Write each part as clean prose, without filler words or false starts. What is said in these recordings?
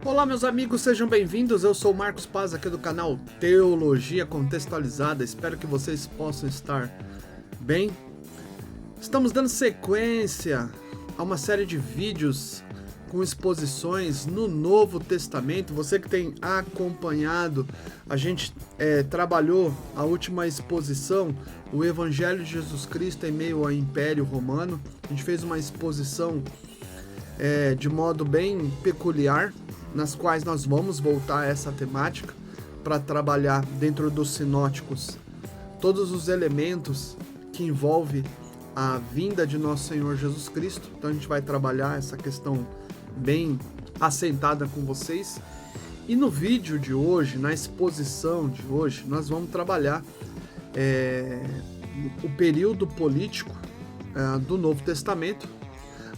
Olá meus amigos, sejam bem-vindos, eu sou o Marcos Paz aqui do canal Teologia Contextualizada, espero que vocês possam estar bem. Estamos dando sequência a uma série de vídeos com exposições no Novo Testamento. Você que tem acompanhado, a gente trabalhou a última exposição, o Evangelho de Jesus Cristo em meio ao Império Romano. A gente fez uma exposição de modo bem peculiar, nas quais nós vamos voltar a essa temática para trabalhar dentro dos sinóticos todos os elementos que envolvem a vinda de nosso Senhor Jesus Cristo. Então a gente vai trabalhar essa questão bem assentada com vocês. E no vídeo de hoje, na exposição de hoje, nós vamos trabalhar o período político do Novo Testamento,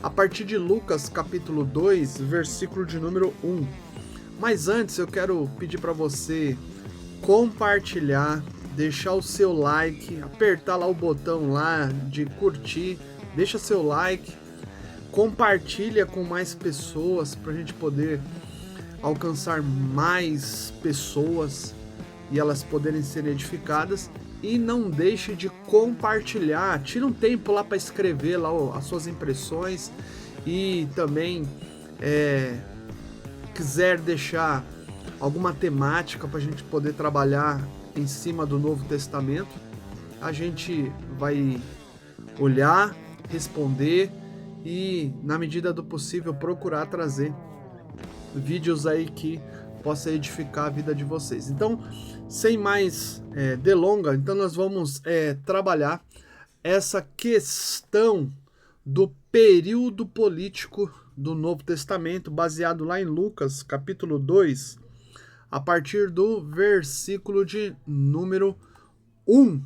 a partir de Lucas capítulo 2, versículo de número 1. Mas antes eu quero pedir para você compartilhar, deixar o seu like, apertar lá o botão lá de curtir, deixa seu like, compartilha com mais pessoas para a gente poder alcançar mais pessoas e elas poderem ser edificadas. E não deixe de compartilhar, tira um tempo lá para escrever lá as suas impressões e também quiser deixar alguma temática para a gente poder trabalhar em cima do Novo Testamento, a gente vai olhar, responder e, na medida do possível, procurar trazer vídeos aí que possa edificar a vida de vocês. Então, sem mais delonga, então nós vamos trabalhar essa questão do período político do Novo Testamento, baseado lá em Lucas, capítulo 2, a partir do versículo de número 1.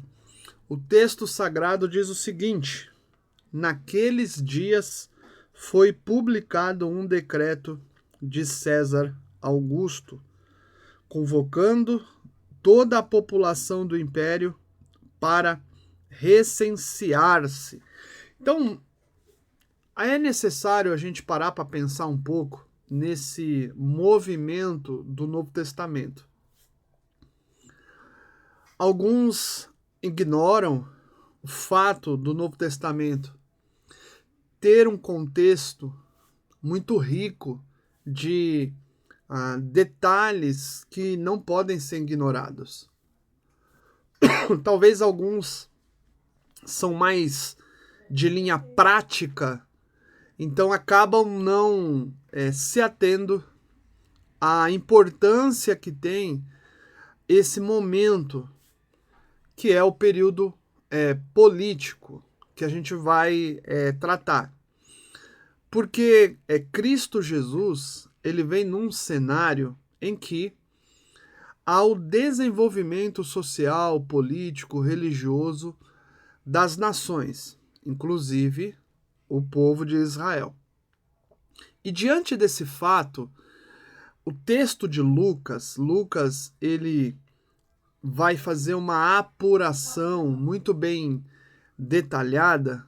O texto sagrado diz o seguinte: naqueles dias foi publicado um decreto de César Augusto, convocando toda a população do império para recensear-se. Então, é necessário a gente parar para pensar um pouco nesse movimento do Novo Testamento. Alguns ignoram o fato do Novo Testamento ter um contexto muito rico de detalhes que não podem ser ignorados. Talvez alguns são mais de linha prática, então acabam não se atendo à importância que tem esse momento, que é o período político, que a gente vai tratar. Porque Cristo Jesus, ele vem num cenário em que há o desenvolvimento social, político, religioso das nações, inclusive o povo de Israel. E diante desse fato, o texto de Lucas, ele vai fazer uma apuração muito bem detalhada.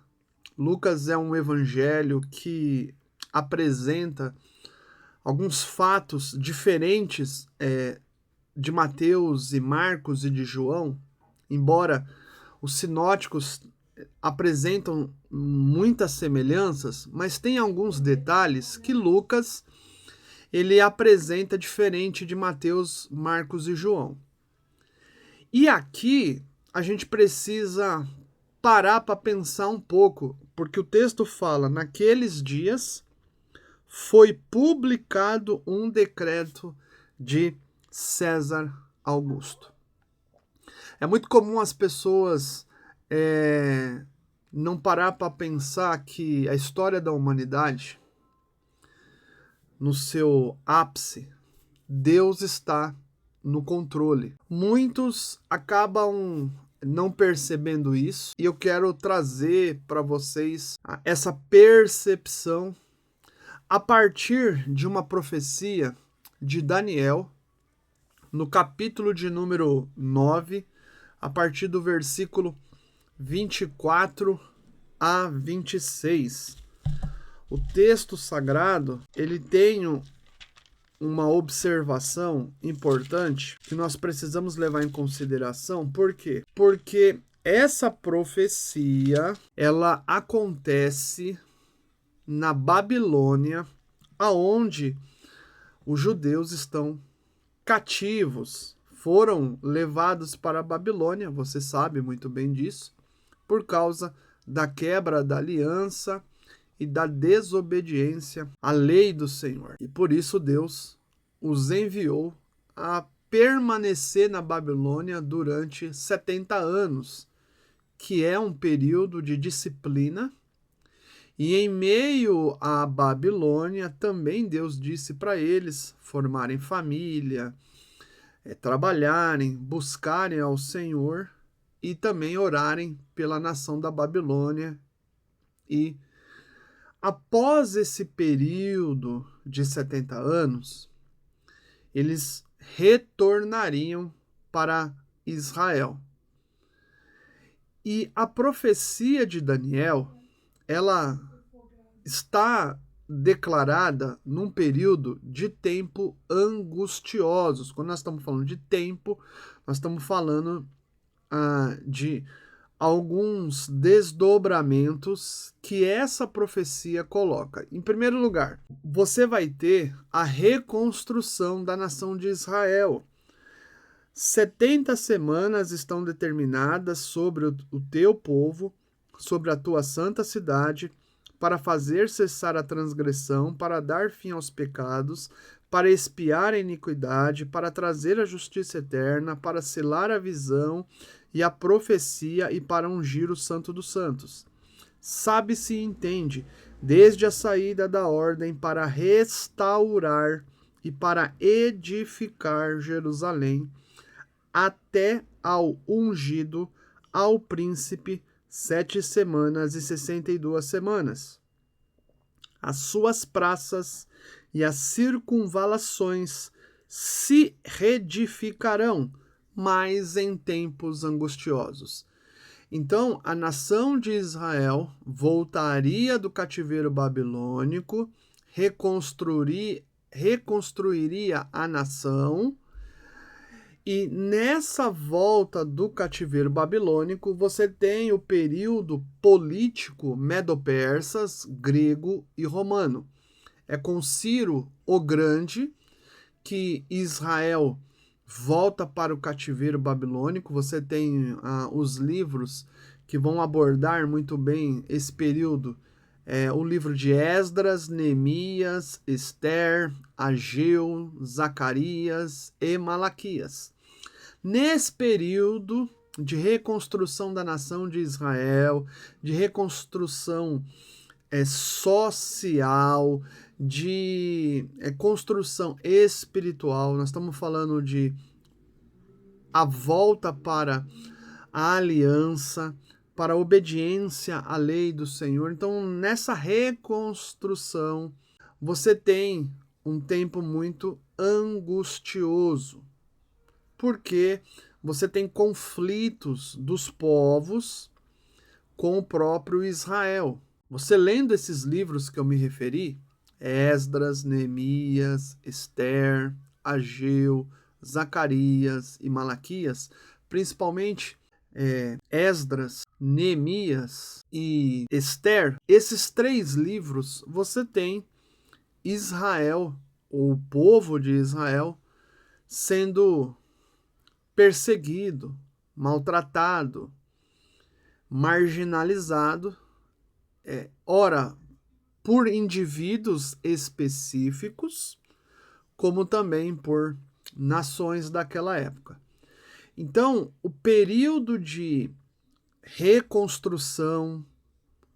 Lucas é um evangelho que apresenta alguns fatos diferentes de Mateus e Marcos e de João, embora os sinóticos apresentam muitas semelhanças, mas tem alguns detalhes que Lucas ele apresenta diferente de Mateus, Marcos e João. E aqui a gente precisa parar para pensar um pouco, porque o texto fala: naqueles dias foi publicado um decreto de César Augusto. É muito comum as pessoas não parar para pensar que a história da humanidade, no seu ápice, Deus está no controle. Muitos acabam não percebendo isso, e eu quero trazer para vocês essa percepção a partir de uma profecia de Daniel, no capítulo de número 9, a partir do versículo 24 a 26. O texto sagrado, ele tem uma observação importante que nós precisamos levar em consideração. Por quê? Porque essa profecia, ela acontece na Babilônia, aonde os judeus estão cativos, foram levados para a Babilônia, você sabe muito bem disso, por causa da quebra da aliança e da desobediência à lei do Senhor. E por isso Deus os enviou a permanecer na Babilônia durante 70 anos, que é um período de disciplina. E em meio à Babilônia, também Deus disse para eles formarem família, trabalharem, buscarem ao Senhor e também orarem pela nação da Babilônia. E após esse período de 70 anos, eles retornariam para Israel. E a profecia de Daniel, ela está declarada num período de tempo angustiosos. Quando nós estamos falando de tempo, nós estamos falando de alguns desdobramentos que essa profecia coloca. Em primeiro lugar, você vai ter a reconstrução da nação de Israel. 70 semanas estão determinadas sobre o teu povo, sobre a tua santa cidade, para fazer cessar a transgressão, para dar fim aos pecados, para expiar a iniquidade, para trazer a justiça eterna, para selar a visão e a profecia e para ungir o Santo dos Santos. Sabe-se e entende, desde a saída da ordem para restaurar e para edificar Jerusalém, até ao ungido, ao príncipe, 7 semanas e 62 semanas. As suas praças e as circunvalações se reedificarão, mas em tempos angustiosos. Então, a nação de Israel voltaria do cativeiro babilônico, reconstruiria a nação. E nessa volta do cativeiro babilônico, você tem o período político medo-persas, grego e romano. É com Ciro o Grande que Israel volta para o cativeiro babilônico. Você tem os livros que vão abordar muito bem esse período. O livro de Esdras, Neemias, Ester, Ageu, Zacarias e Malaquias. Nesse período de reconstrução da nação de Israel, de reconstrução social, de construção espiritual, nós estamos falando de a volta para a aliança, para a obediência à lei do Senhor. Então, nessa reconstrução, você tem um tempo muito angustioso, porque você tem conflitos dos povos com o próprio Israel. Você lendo esses livros que eu me referi, Esdras, Neemias, Ester, Ageu, Zacarias e Malaquias, principalmente Esdras, Neemias e Ester, esses 3 livros, você tem Israel, ou o povo de Israel, sendo perseguido, maltratado, marginalizado, ora por indivíduos específicos, como também por nações daquela época. Então, o período de reconstrução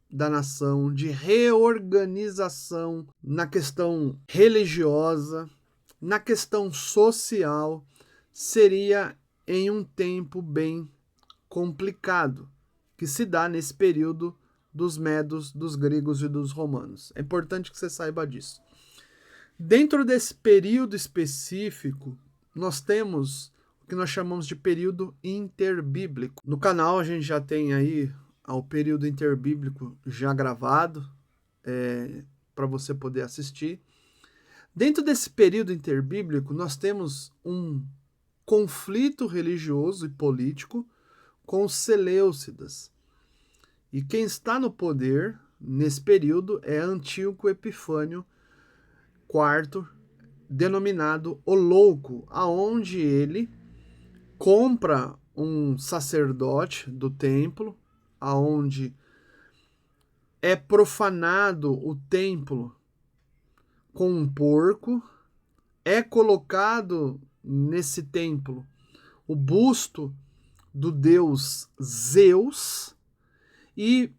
da nação, de reorganização na questão religiosa, na questão social, seria em um tempo bem complicado, que se dá nesse período dos medos, dos gregos e dos romanos. É importante que você saiba disso. Dentro desse período específico, nós temos o que nós chamamos de período interbíblico. No canal a gente já tem aí ao período interbíblico já gravado, para você poder assistir. Dentro desse período interbíblico, nós temos um conflito religioso e político com os Seleucidas. E quem está no poder nesse período é Antíoco Epifânio IV, denominado o Louco, aonde ele compra um sacerdote do templo, aonde é profanado o templo com um porco, é colocado nesse templo o busto do deus Zeus, e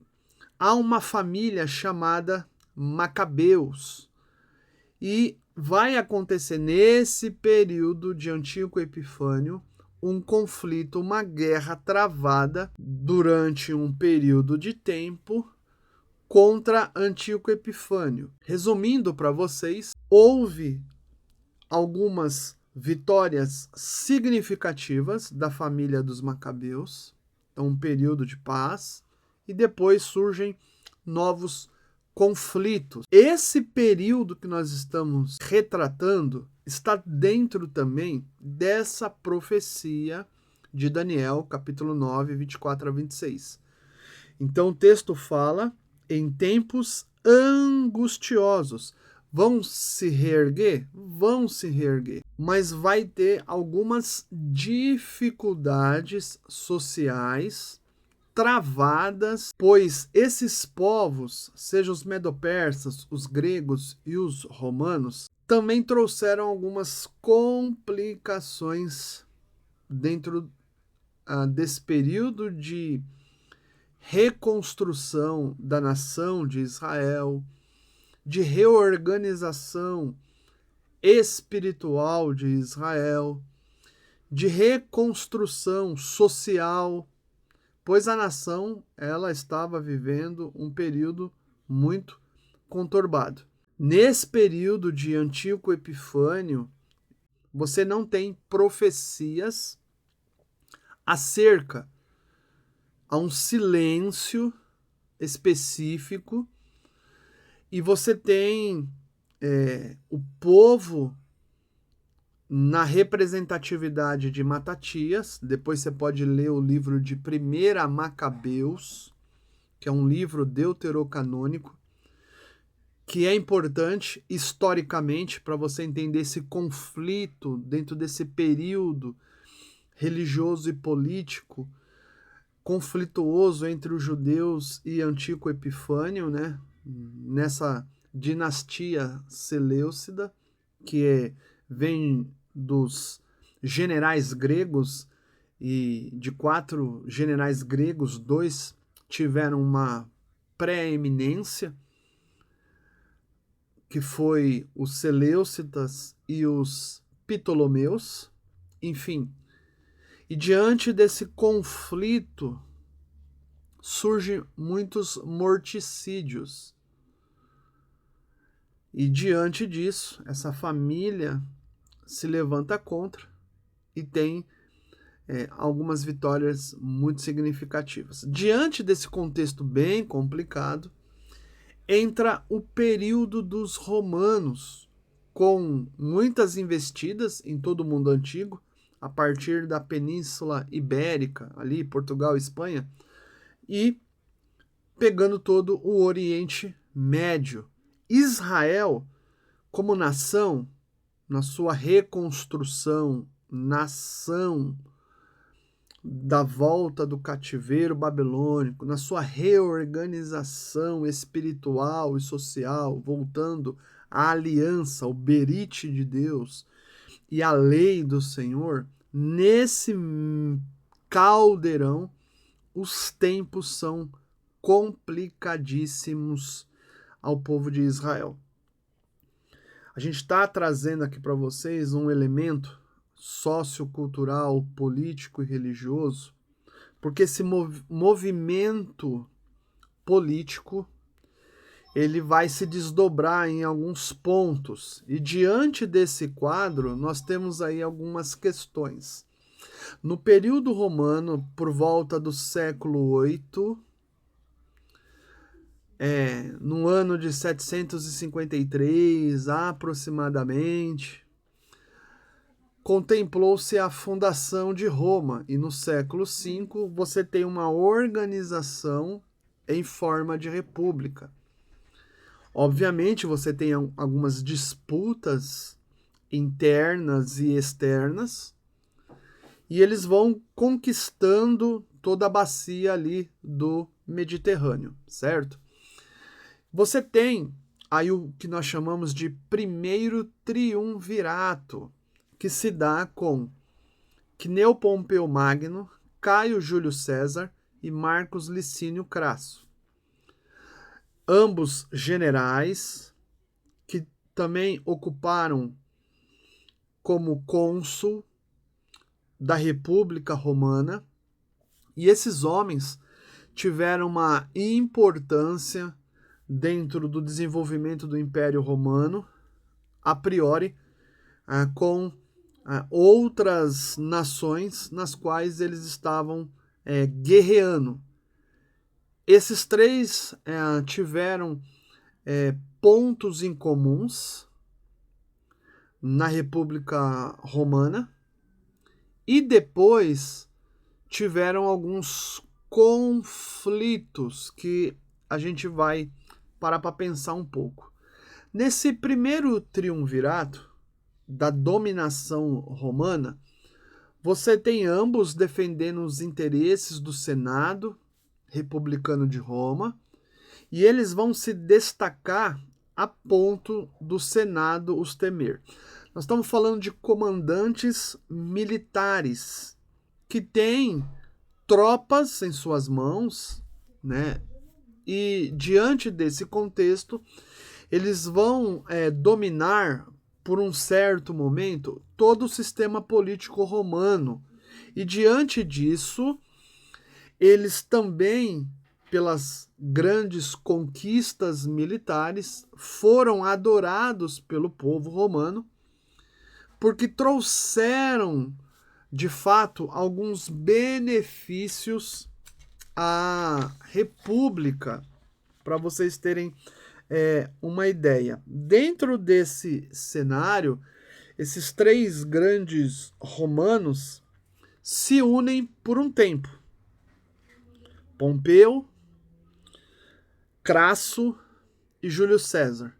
há uma família chamada Macabeus. E vai acontecer nesse período de Antíoco Epifânio um conflito, uma guerra travada durante um período de tempo contra Antíoco Epifânio. Resumindo para vocês, houve algumas vitórias significativas da família dos Macabeus, então um período de paz, e depois surgem novos conflitos. Esse período que nós estamos retratando está dentro também dessa profecia de Daniel, capítulo 9, 24 a 26. Então o texto fala: em tempos angustiosos. Vão se reerguer? Vão se reerguer. Mas vai ter algumas dificuldades sociais travadas, pois esses povos, sejam os medo-persas, os gregos e os romanos, também trouxeram algumas complicações dentro desse período de reconstrução da nação de Israel, de reorganização espiritual de Israel, de reconstrução social, pois a nação ela estava vivendo um período muito conturbado. Nesse período de Antíoco Epifânio, você não tem profecias acerca a um silêncio específico, e você tem o povo na representatividade de Matatias. Depois você pode ler o livro de 1 Macabeus, que é um livro deuterocanônico, que é importante historicamente para você entender esse conflito dentro desse período religioso e político conflituoso entre os judeus e Antíoco Epifânio, né? Nessa dinastia seleucida, que vem dos generais gregos, e de 4 generais gregos, 2 tiveram uma preeminência, que foi os Seleucidas e os Ptolomeus, enfim. E diante desse conflito, surgem muitos morticídios. E diante disso, essa família se levanta contra e tem algumas vitórias muito significativas. Diante desse contexto bem complicado, entra o período dos romanos, com muitas investidas em todo o mundo antigo, a partir da Península Ibérica, ali Portugal e Espanha, e pegando todo o Oriente Médio. Israel, como nação, na sua reconstrução, nação da volta do cativeiro babilônico, na sua reorganização espiritual e social, voltando à aliança, ao berite de Deus e à lei do Senhor, nesse caldeirão, os tempos são complicadíssimos ao povo de Israel. A gente está trazendo aqui para vocês um elemento sociocultural, político e religioso, porque esse movimento político ele vai se desdobrar em alguns pontos. E diante desse quadro, nós temos aí algumas questões. No período romano, por volta do século VIII, no ano de 753 aproximadamente, contemplou-se a fundação de Roma, e no século V você tem uma organização em forma de república. Obviamente você tem algumas disputas internas e externas, e eles vão conquistando toda a bacia ali do Mediterrâneo, certo? Você tem aí o que nós chamamos de primeiro triunvirato, que se dá com Cneo Pompeu Magno, Caio Júlio César e Marcos Licínio Crasso. Ambos generais que também ocuparam como cônsul da República Romana, e esses homens tiveram uma importância dentro do desenvolvimento do Império Romano, a priori, com outras nações nas quais eles estavam guerreando. Esses três tiveram pontos em comuns na República Romana, e depois tiveram alguns conflitos que a gente vai parar para pensar um pouco. Nesse primeiro triunvirato da dominação romana, você tem ambos defendendo os interesses do Senado republicano de Roma, e eles vão se destacar a ponto do Senado os temer. Nós estamos falando de comandantes militares que têm tropas em suas mãos, né? E diante desse contexto, eles vão dominar por um certo momento todo o sistema político romano. E diante disso, eles também, pelas grandes conquistas militares, foram adorados pelo povo romano, porque trouxeram, de fato, alguns benefícios à República, para vocês terem uma ideia. Dentro desse cenário, esses três grandes romanos se unem por um tempo. Pompeu, Crasso e Júlio César,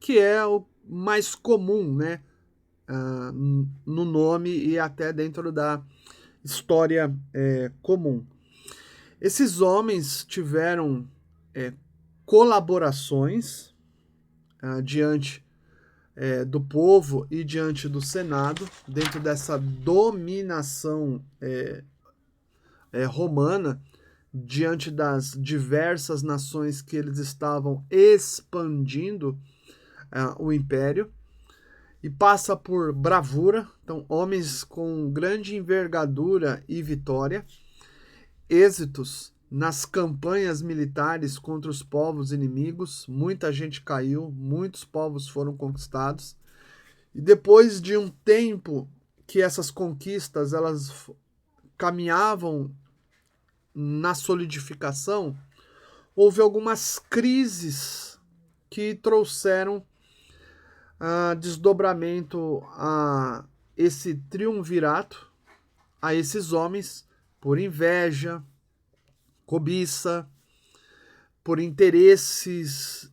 que é o mais comum, né, no nome e até dentro da história comum. Esses homens tiveram colaborações diante do povo e diante do Senado, dentro dessa dominação romana, diante das diversas nações que eles estavam expandindo o império, e passa por bravura, então homens com grande envergadura e vitória, êxitos nas campanhas militares contra os povos inimigos, muita gente caiu, muitos povos foram conquistados, e depois de um tempo que essas conquistas elas caminhavam na solidificação, houve algumas crises que trouxeram desdobramento a esse triunvirato, a esses homens, por inveja, cobiça, por interesses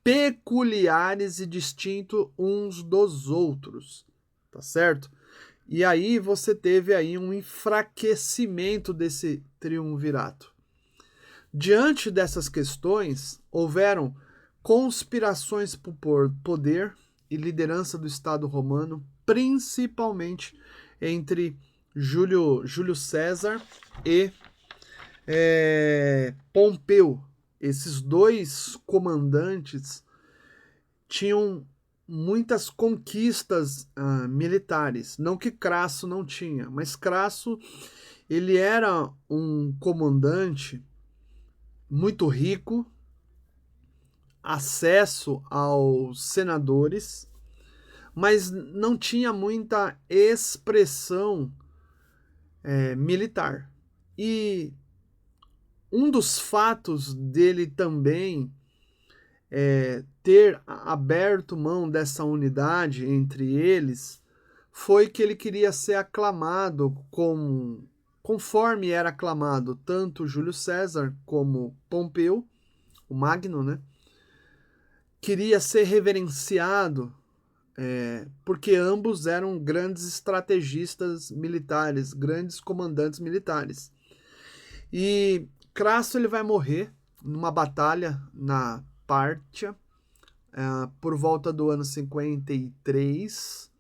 peculiares e distintos uns dos outros, tá certo? E aí você teve aí um enfraquecimento desse triunvirato. Diante dessas questões, houveram conspirações por poder e liderança do Estado romano, principalmente entre Júlio César e Pompeu. Esses dois comandantes tinham muitas conquistas militares. Não que Crasso não tinha, mas Crasso ele era um comandante muito rico, acesso aos senadores, mas não tinha muita expressão militar. E um dos fatos dele também ter aberto mão dessa unidade entre eles foi que ele queria ser aclamado conforme era aclamado tanto Júlio César como Pompeu, o Magno, né? Queria ser reverenciado porque ambos eram grandes estrategistas militares, grandes comandantes militares. E Crasso ele vai morrer numa batalha na Pártia por volta do ano 53,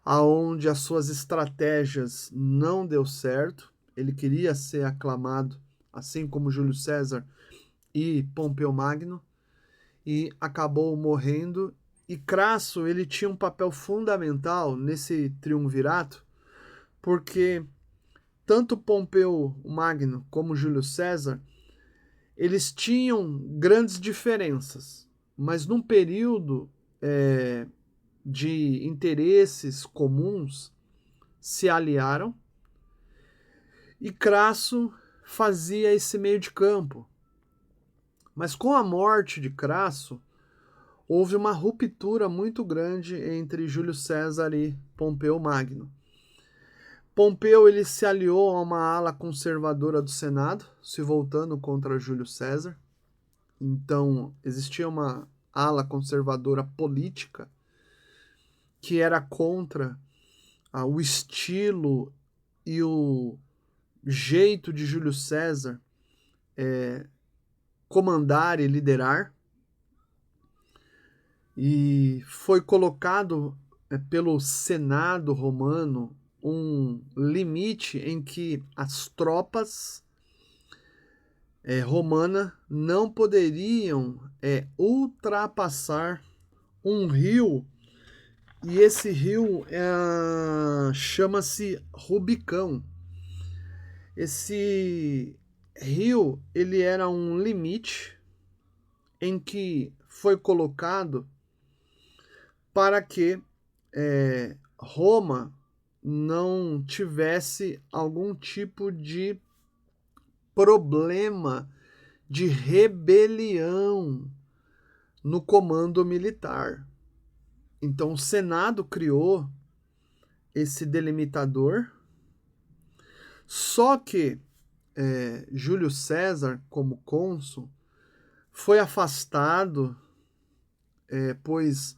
aonde as suas estratégias não deu certo. Ele queria ser aclamado, assim como Júlio César e Pompeu Magno, e acabou morrendo. E Crasso ele tinha um papel fundamental nesse triunvirato, porque tanto Pompeu Magno como Júlio César eles tinham grandes diferenças, mas num período de interesses comuns se aliaram e Crasso fazia esse meio de campo. Mas com a morte de Crasso, houve uma ruptura muito grande entre Júlio César e Pompeu Magno. Pompeu ele se aliou a uma ala conservadora do Senado, se voltando contra Júlio César. Então, existia uma ala conservadora política que era contra o estilo e o jeito de Júlio César comandar e liderar. E foi colocado pelo Senado romano um limite em que as tropas romanas não poderiam ultrapassar um rio, e esse rio chama-se Rubicão. Esse rio ele era um limite em que foi colocado para que Roma não tivesse algum tipo de problema de rebelião no comando militar. Então o Senado criou esse delimitador, só que Júlio César, como cônsul, foi afastado, pois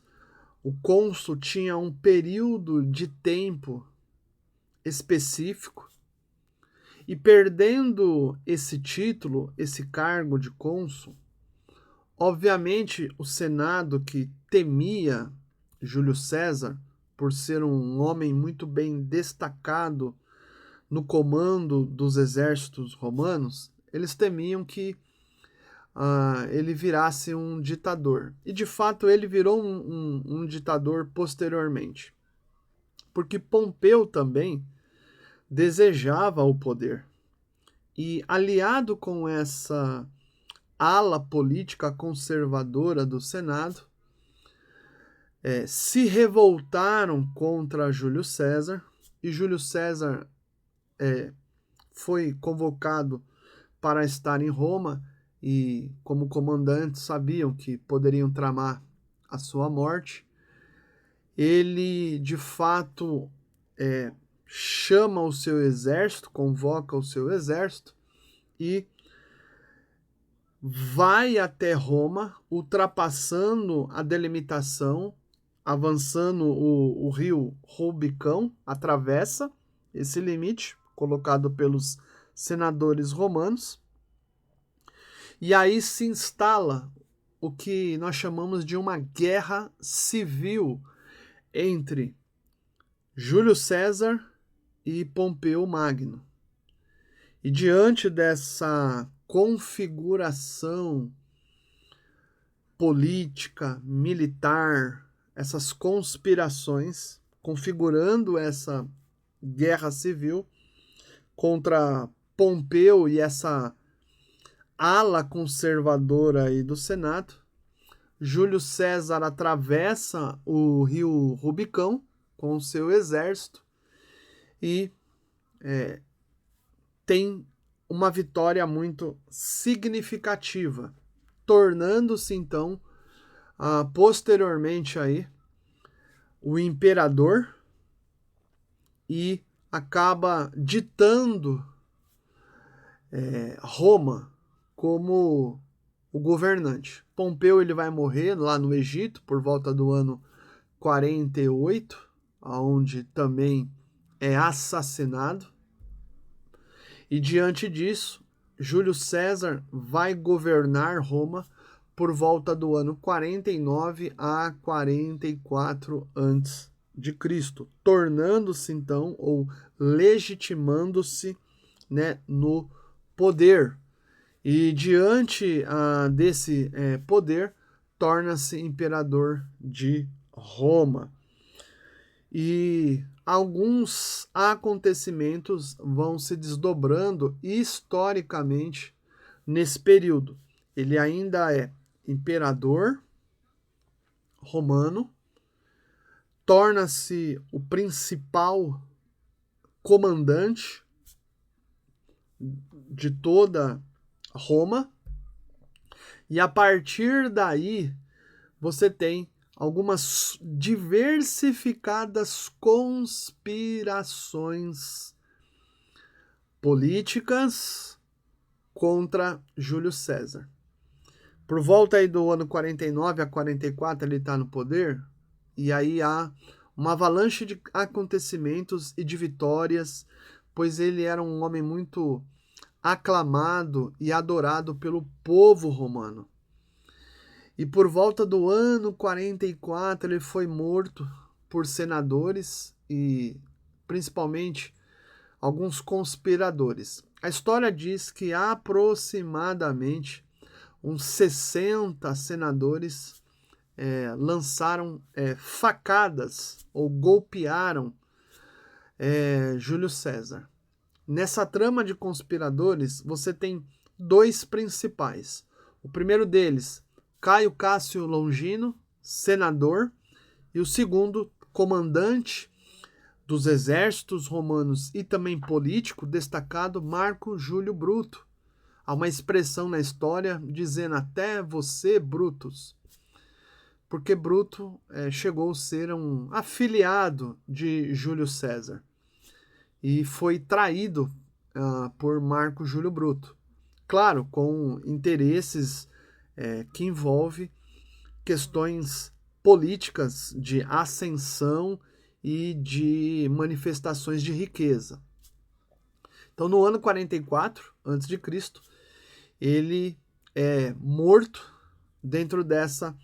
o cônsul tinha um período de tempo específico, e perdendo esse título, esse cargo de cônsul, obviamente o Senado, que temia Júlio César por ser um homem muito bem destacado no comando dos exércitos romanos, eles temiam que ele virasse um ditador. E de fato ele virou um ditador posteriormente. Porque Pompeu também desejava o poder. E aliado com essa ala política conservadora do Senado, se revoltaram contra Júlio César, e Júlio César foi convocado para estar em Roma, e como comandantes sabiam que poderiam tramar a sua morte. Ele de fato chama o seu exército, convoca o seu exército e vai até Roma, ultrapassando a delimitação, avançando o rio Rubicão, atravessa esse limite colocado pelos senadores romanos, e aí se instala o que nós chamamos de uma guerra civil entre Júlio César e Pompeu Magno. E diante dessa configuração política, militar, essas conspirações, configurando essa guerra civil contra Pompeu e essa ala conservadora aí do Senado, Júlio César atravessa o rio Rubicão com o seu exército e tem uma vitória muito significativa, tornando-se então posteriormente aí o imperador e acaba ditando Roma como o governante. Pompeu ele vai morrer lá no Egito por volta do ano 48, onde também é assassinado. E diante disso, Júlio César vai governar Roma por volta do ano 49 a 44 antes de Cristo, tornando-se então ou legitimando-se, né, no poder. E diante desse poder, torna-se imperador de Roma. E alguns acontecimentos vão se desdobrando historicamente nesse período. Ele ainda é imperador romano, torna-se o principal comandante de toda Roma, e a partir daí você tem algumas diversificadas conspirações políticas contra Júlio César. Por volta aí do ano 49 a 44 ele está no poder, e aí há uma avalanche de acontecimentos e de vitórias, pois ele era um homem muito aclamado e adorado pelo povo romano. E por volta do ano 44 ele foi morto por senadores e principalmente alguns conspiradores. A história diz que aproximadamente uns 60 senadores lançaram facadas ou golpearam Júlio César. Nessa trama de conspiradores, você tem dois principais. O primeiro deles, Caio Cássio Longino, senador, e o segundo, comandante dos exércitos romanos e também político destacado, Marco Júlio Bruto. Há uma expressão na história dizendo até você, Brutus, porque Bruto chegou a ser um afiliado de Júlio César e foi traído por Marco Júlio Bruto. Claro, com interesses que envolvem questões políticas de ascensão e de manifestações de riqueza. Então, no ano 44 a.C., ele é morto dentro dessa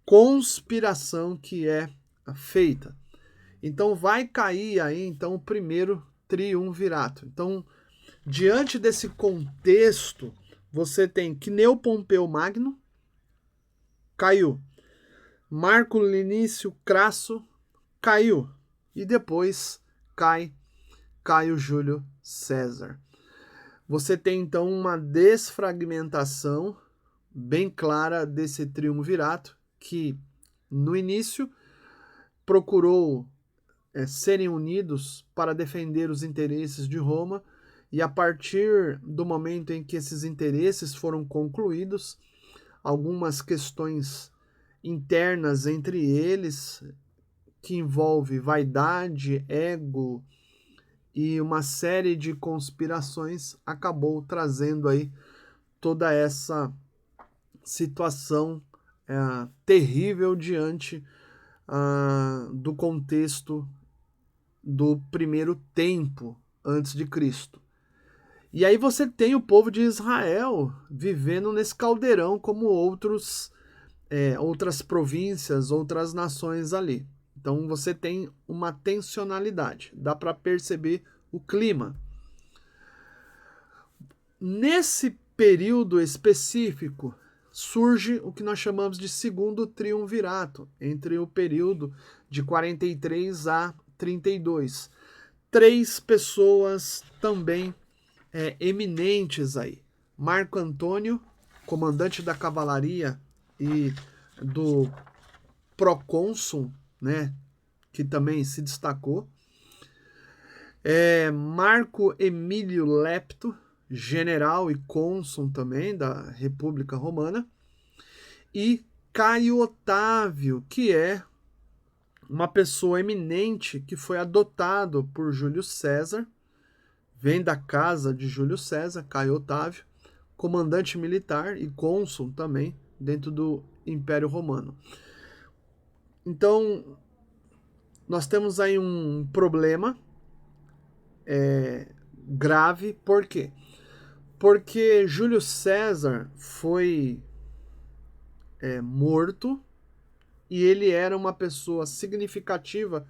conspiração que é feita. Então, vai cair aí então o primeiro triunvirato. Então, diante desse contexto, você tem Cneu Pompeu Magno, caiu. Marco Linício Crasso, caiu. E depois cai Caio Júlio César. Você tem então uma desfragmentação bem clara desse triunvirato que no início procurou serem unidos para defender os interesses de Roma, e a partir do momento em que esses interesses foram concluídos, algumas questões internas entre eles, que envolve vaidade, ego e uma série de conspirações, acabou trazendo aí toda essa situação terrível diante do contexto do primeiro tempo antes de Cristo. E aí você tem o povo de Israel vivendo nesse caldeirão como outras províncias, outras nações ali. Então você tem uma tensionalidade, dá para perceber o clima. Nesse período específico, surge o que nós chamamos de segundo triunvirato, entre o período de 43 a 32. Três pessoas também eminentes aí. Marco Antônio, comandante da cavalaria e do procônsul, né, que também se destacou. Marco Emílio Lepto, general e cônsul também da República Romana, e Caio Otávio, que é uma pessoa eminente que foi adotado por Júlio César, vem da casa de Júlio César, Caio Otávio, comandante militar e cônsul também dentro do Império Romano. Então, nós temos aí um problema grave, por quê? Porque Júlio César foi morto e ele era uma pessoa significativa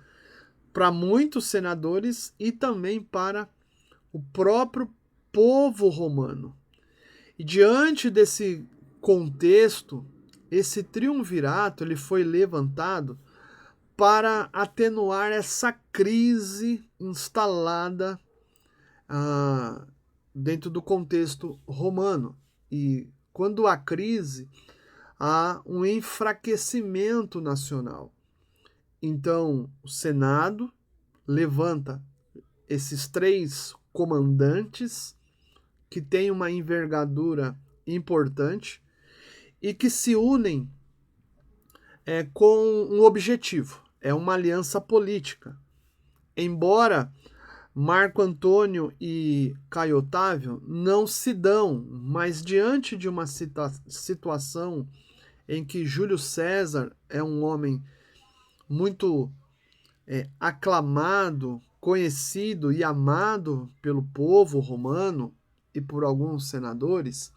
para muitos senadores e também para o próprio povo romano. E diante desse contexto, esse triunvirato ele foi levantado para atenuar essa crise instalada dentro do contexto romano. E quando há crise, há um enfraquecimento nacional. Então, o Senado levanta esses 3 comandantes que têm uma envergadura importante e que se unem com um objetivo, é uma aliança política. Embora Marco Antônio e Caio Otávio não se dão, mas diante de uma situação em que Júlio César é um homem muito aclamado, conhecido e amado pelo povo romano e por alguns senadores,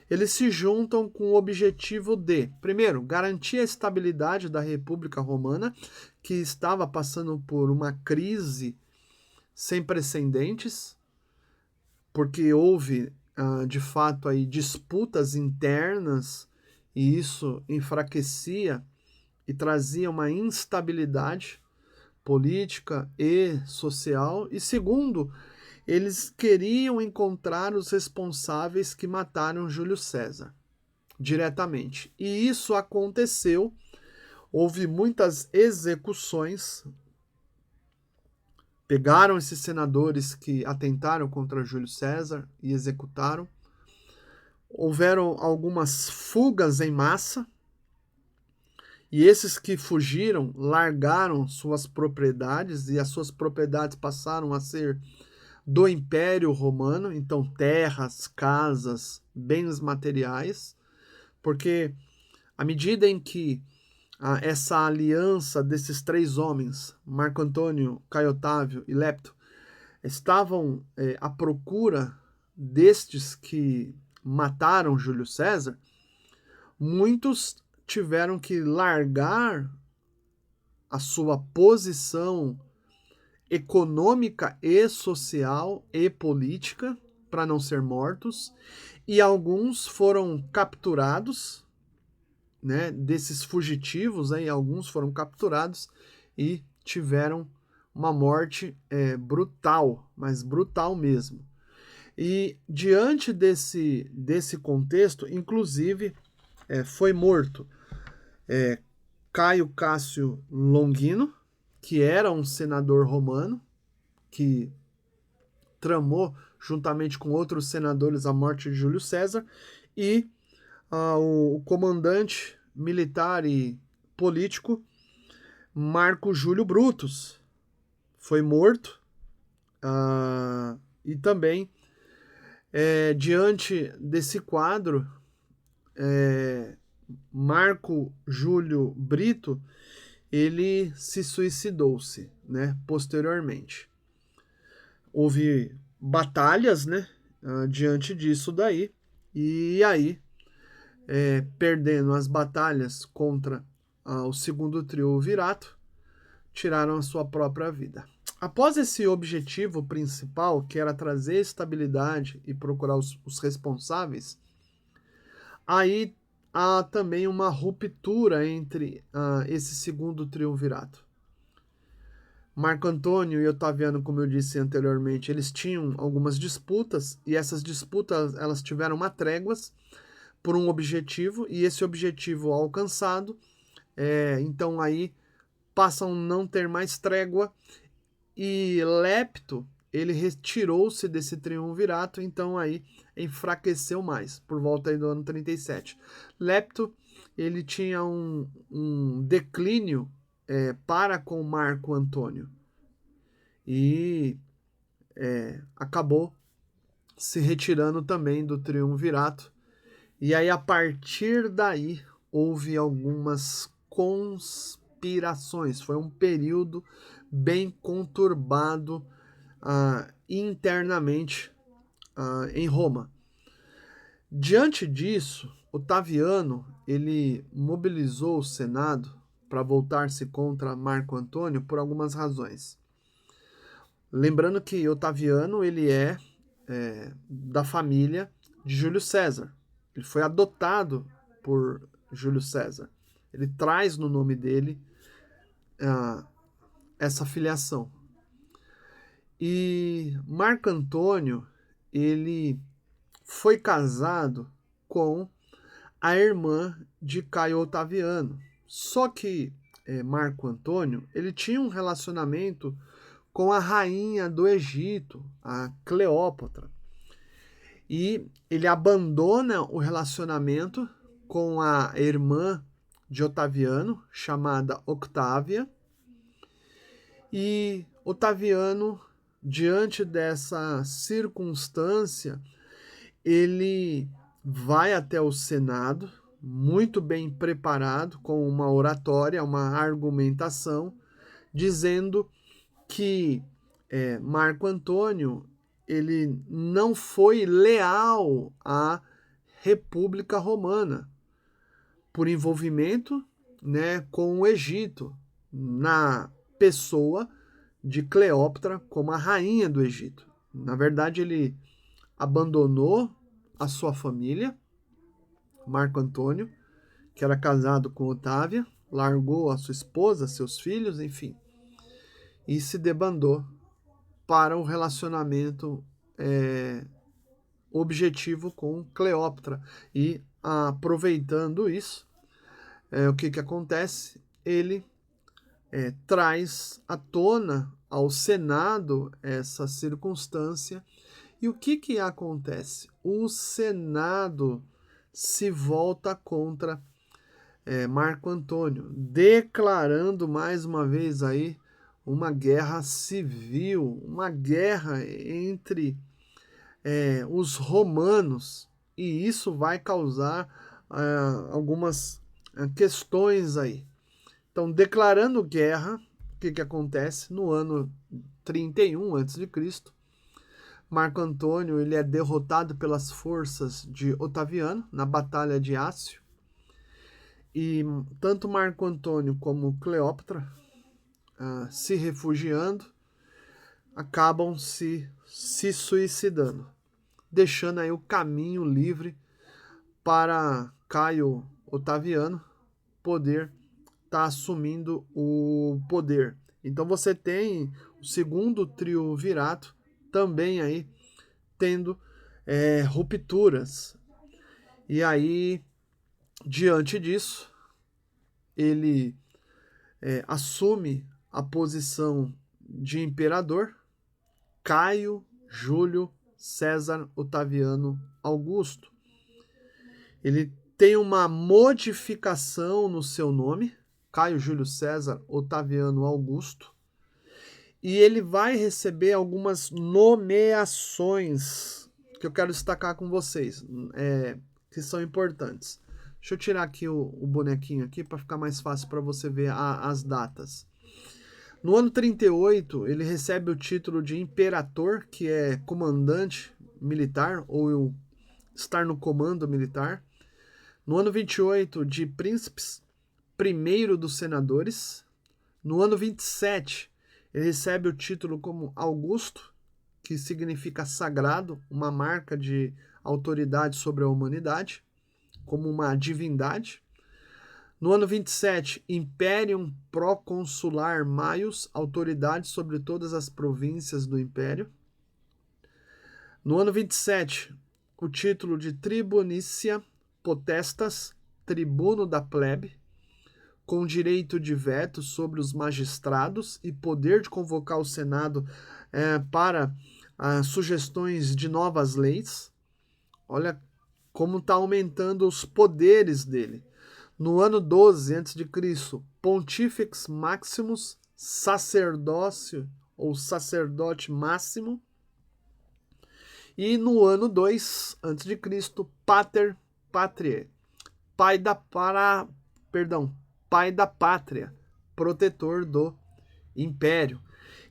eles se juntam com o objetivo de, primeiro, garantir a estabilidade da República Romana, que estava passando por uma crise sem precedentes, porque houve, de fato, aí, disputas internas e isso enfraquecia e trazia uma instabilidade política e social. E segundo, eles queriam encontrar os responsáveis que mataram Júlio César diretamente. E isso aconteceu. Houve muitas execuções. Pegaram esses senadores que atentaram contra Júlio César e executaram. Houveram algumas fugas em massa. E esses que fugiram largaram suas propriedades e as suas propriedades passaram a ser do Império Romano, então terras, casas, bens materiais, porque à medida em que essa aliança desses 3 homens, Marco Antônio, Caio Otávio e Lepto, estavam à procura destes que mataram Júlio César, muitos tiveram que largar a sua posição econômica e social e política para não ser mortos, e alguns foram capturados, né, desses fugitivos, aí alguns foram capturados e tiveram uma morte brutal, mas brutal mesmo. E diante desse contexto, inclusive, foi morto Caio Cássio Longino, que era um senador romano, que tramou, juntamente com outros senadores, a morte de Júlio César, e o comandante militar e político Marco Júlio Brutus foi morto, e também, diante desse quadro, Marco Júlio Brito, ele se suicidou-se, né, posteriormente. Houve batalhas, né, diante disso daí, e aí, perdendo as batalhas contra o segundo triunvirato, tiraram a sua própria vida. Após esse objetivo principal, que era trazer estabilidade e procurar os responsáveis, aí há também uma ruptura entre esse segundo triunvirato. Marco Antônio e Otaviano, como eu disse anteriormente, eles tinham algumas disputas, e essas disputas elas tiveram uma tréguas por um objetivo, e esse objetivo alcançado, então aí passam a não ter mais trégua, e Lepto ele retirou-se desse triunvirato, então aí enfraqueceu mais, por volta aí do ano 37. Lepto, ele tinha um declínio para com Marco Antônio e acabou se retirando também do triunvirato. E aí, a partir daí, houve algumas conspirações. Foi um período bem conturbado internamente em Roma. Diante disso, Otaviano ele mobilizou o Senado para voltar-se contra Marco Antônio por algumas razões. Lembrando que Otaviano ele é da família de Júlio César. Ele foi adotado por Júlio César. Ele traz no nome dele essa filiação. E Marco Antônio, ele foi casado com a irmã de Caio Otaviano. Só que Marco Antônio, ele tinha um relacionamento com a rainha do Egito, a Cleópatra. E ele abandona o relacionamento com a irmã de Otaviano, chamada Octávia. E Otaviano, diante dessa circunstância, ele vai até o Senado, muito bem preparado, com uma oratória, uma argumentação, dizendo que Marco Antônio ele não foi leal à República Romana por envolvimento, né, com o Egito, na pessoa de Cleópatra como a rainha do Egito. Na verdade, ele abandonou a sua família, Marco Antônio, que era casado com Otávia, largou a sua esposa, seus filhos, enfim, e se debandou para um relacionamento objetivo com Cleópatra. E aproveitando isso, o que acontece? Ele traz à tona ao Senado essa circunstância. E o que acontece? O Senado se volta contra Marco Antônio, declarando mais uma vez aí uma guerra civil, uma guerra entre os romanos, e isso vai causar algumas questões aí. Então, declarando guerra, o que acontece? No ano 31 a.C., Marco Antônio ele é derrotado pelas forças de Otaviano na Batalha de Ácio, e tanto Marco Antônio como Cleópatra, se refugiando, acabam se suicidando, deixando aí o caminho livre para Caio Otaviano poder estar assumindo o poder. Então você tem o segundo triunvirato também aí tendo rupturas. E aí, diante disso, ele assume a posição de imperador, Caio Júlio César Otaviano Augusto. Ele tem uma modificação no seu nome, Caio Júlio César Otaviano Augusto, e ele vai receber algumas nomeações que eu quero destacar com vocês, que são importantes. Deixa eu tirar aqui o bonequinho aqui para ficar mais fácil para você ver as datas. No ano 38, ele recebe o título de imperator, que é comandante militar, ou estar no comando militar. No ano 28, de príncipes, primeiro dos senadores. No ano 27, ele recebe o título como Augusto, que significa sagrado, uma marca de autoridade sobre a humanidade, como uma divindade. No ano 27, Imperium Proconsular Maius, autoridade sobre todas as províncias do Império. No ano 27, o título de Tribunícia Potestas, tribuno da plebe, com direito de veto sobre os magistrados e poder de convocar o Senado para sugestões de novas leis. Olha como está aumentando os poderes dele. No ano 12 a.C., Pontifex Maximus, sacerdócio ou sacerdote máximo. E no ano 2 a.C., Pater Patriae, pai da pátria, protetor do império.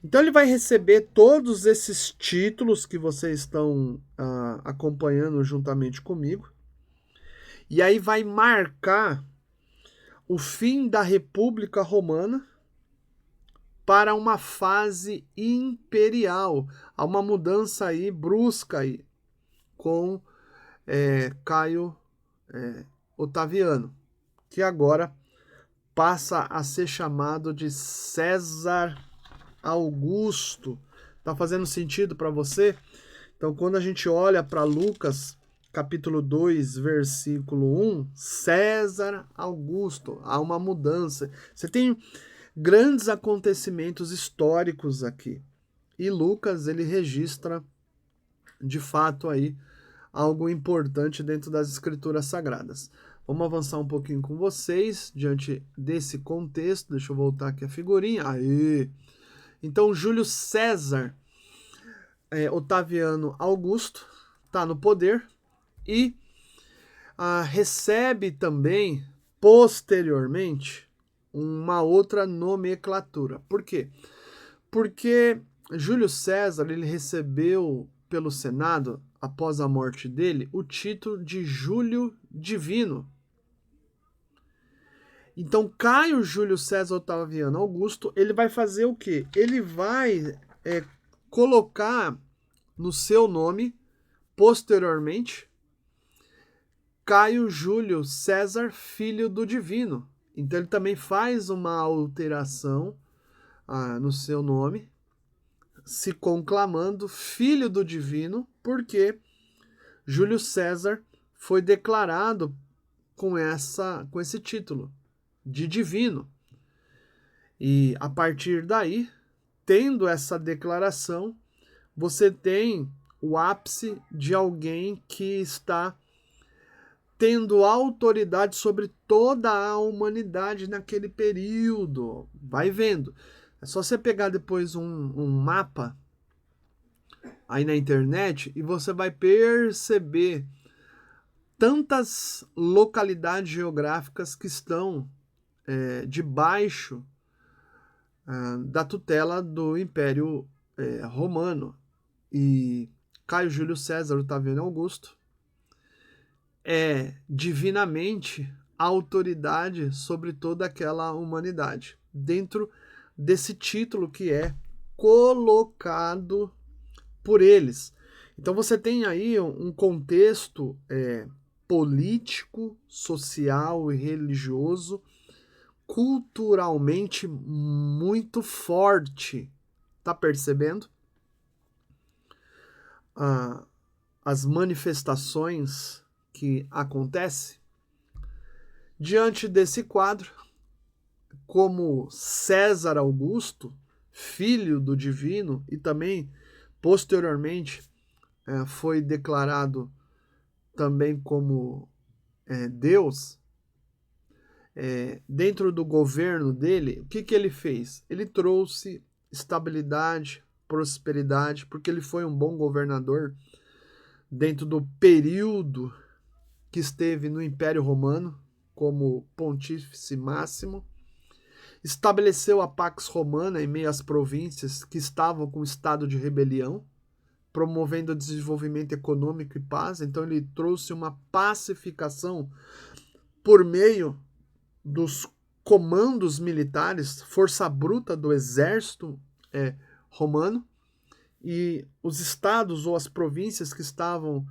Então ele vai receber todos esses títulos que vocês estão acompanhando juntamente comigo. E aí vai marcar o fim da República Romana para uma fase imperial. Há uma mudança aí brusca aí com Caio Otaviano, que agora passa a ser chamado de César Augusto. Tá fazendo sentido para você? Então, quando a gente olha para Lucas, capítulo 2, versículo 1, César Augusto, há uma mudança. Você tem grandes acontecimentos históricos aqui. E Lucas, ele registra, de fato, aí algo importante dentro das escrituras sagradas. Vamos avançar um pouquinho com vocês, diante desse contexto. Deixa eu voltar aqui a figurinha. Aí. Então, Júlio César Otaviano Augusto está no poder e recebe também, posteriormente, uma outra nomenclatura. Por quê? Porque Júlio César ele recebeu pelo Senado, após a morte dele, o título de Júlio Divino. Então, Caio Júlio César Otaviano Augusto, ele vai fazer o quê? Ele vai colocar no seu nome, posteriormente, Caio Júlio César, filho do Divino. Então, ele também faz uma alteração no seu nome, se conclamando filho do Divino, porque Júlio César foi declarado com esse título de divino. E a partir daí, tendo essa declaração, você tem o ápice de alguém que está tendo autoridade sobre toda a humanidade naquele período. Vai vendo. É só você pegar depois um mapa aí na internet e você vai perceber tantas localidades geográficas que estão debaixo da tutela do Império Romano. E Caio Júlio César Otaviano Augusto é divinamente a autoridade sobre toda aquela humanidade, dentro desse título que é colocado por eles. Então você tem aí um contexto político, social e religioso, culturalmente muito forte. Tá percebendo? As manifestações que acontecem diante desse quadro, como César Augusto, filho do divino, e também posteriormente foi declarado também como Deus, dentro do governo dele, o que ele fez? Ele trouxe estabilidade, prosperidade, porque ele foi um bom governador dentro do período que esteve no Império Romano, como Pontífice Máximo. Estabeleceu a Pax Romana em meio às províncias que estavam com estado de rebelião, promovendo o desenvolvimento econômico e paz. Então ele trouxe uma pacificação por meio dos comandos militares, força bruta do exército romano, e os estados ou as províncias que estavam